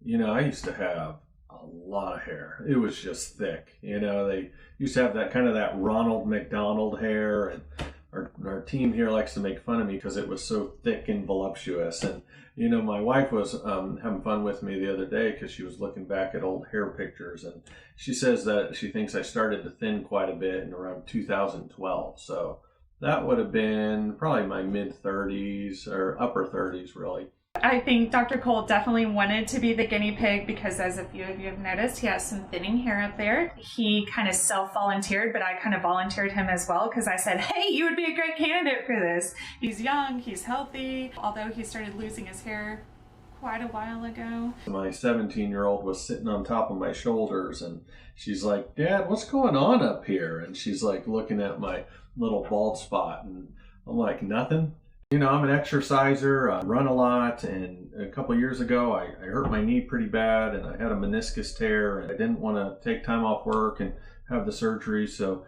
I used to have a lot of hair. It was just thick. They used to have that kind of that Ronald McDonald hair, and our team here likes to make fun of me because it was so thick and voluptuous. And my wife was having fun with me the other day because she was looking back at old hair pictures, and she says that she thinks I started to thin quite a bit in around 2012. So that would have been probably my mid 30s or upper 30s, really. I think Dr. Cole definitely wanted to be the guinea pig because, as a few of you have noticed, he has some thinning hair up there. He kind of self-volunteered, but I kind of volunteered him as well because I said, hey, you would be a great candidate for this. He's young, he's healthy, although he started losing his hair quite a while ago. My 17-year-old was sitting on top of my shoulders, and she's like, Dad, what's going on up here? And she's like looking at my little bald spot, and I'm like, nothing. I'm an exerciser, I run a lot, and a couple of years ago I hurt my knee pretty bad, and I had a meniscus tear, and I didn't want to take time off work and have the surgery, so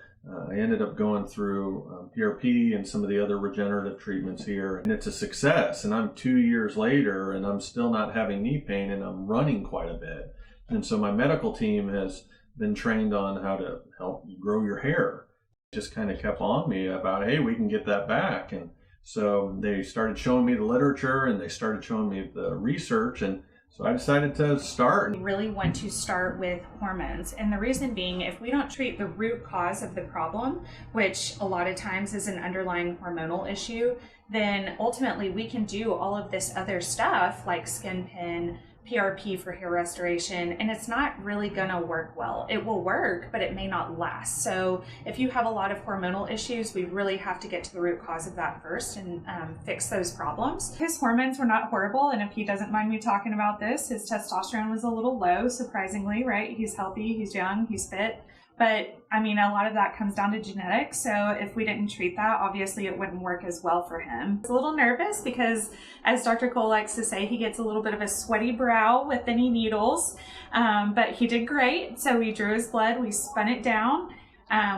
I ended up going through PRP and some of the other regenerative treatments here, and it's a success. And I'm 2 years later, and I'm still not having knee pain, and I'm running quite a bit. And so my medical team has been trained on how to help you grow your hair. Just kind of kept on me about, hey, we can get that back. And so they started showing me the literature, and they started showing me the research, and so I decided to start. We really want to start with hormones, and the reason being, if we don't treat the root cause of the problem, which a lot of times is an underlying hormonal issue, then ultimately we can do all of this other stuff like skin pin, PRP for hair restoration, and it's not really gonna work well. It will work, but it may not last. So if you have a lot of hormonal issues, we really have to get to the root cause of that first and fix those problems. His hormones were not horrible, and if he doesn't mind me talking about this, his testosterone was a little low, surprisingly, right? He's healthy, he's young, he's fit. But I mean, a lot of that comes down to genetics. So if we didn't treat that, obviously it wouldn't work as well for him. He's a little nervous because, as Dr. Cole likes to say, he gets a little bit of a sweaty brow with any needles. But he did great. So we drew his blood, we spun it down.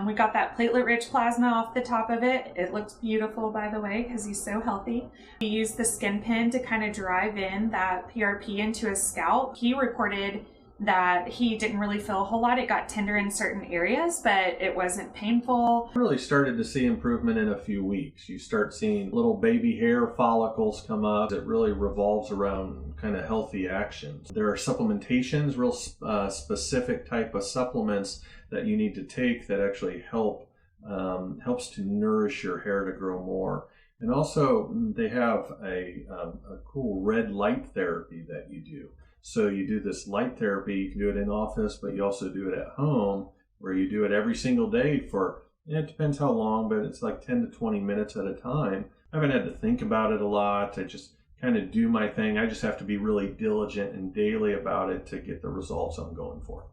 We got that platelet-rich plasma off the top of it. It looks beautiful, by the way, because he's so healthy. We used the skin pin to kind of drive in that PRP into his scalp. He reported that he didn't really feel a whole lot. It got tender in certain areas, but it wasn't painful. I really started to see improvement in a few weeks. You start seeing little baby hair follicles come up. It really revolves around kind of healthy actions. There are supplementations, real specific type of supplements that you need to take that actually helps to nourish your hair to grow more. And also they have a cool red light therapy that you do. So you do this light therapy, you can do it in office, but you also do it at home, where you do it every single day for, it depends how long, but it's like 10 to 20 minutes at a time. I haven't had to think about it a lot. I just kind of do my thing. I just have to be really diligent and daily about it to get the results I'm going for.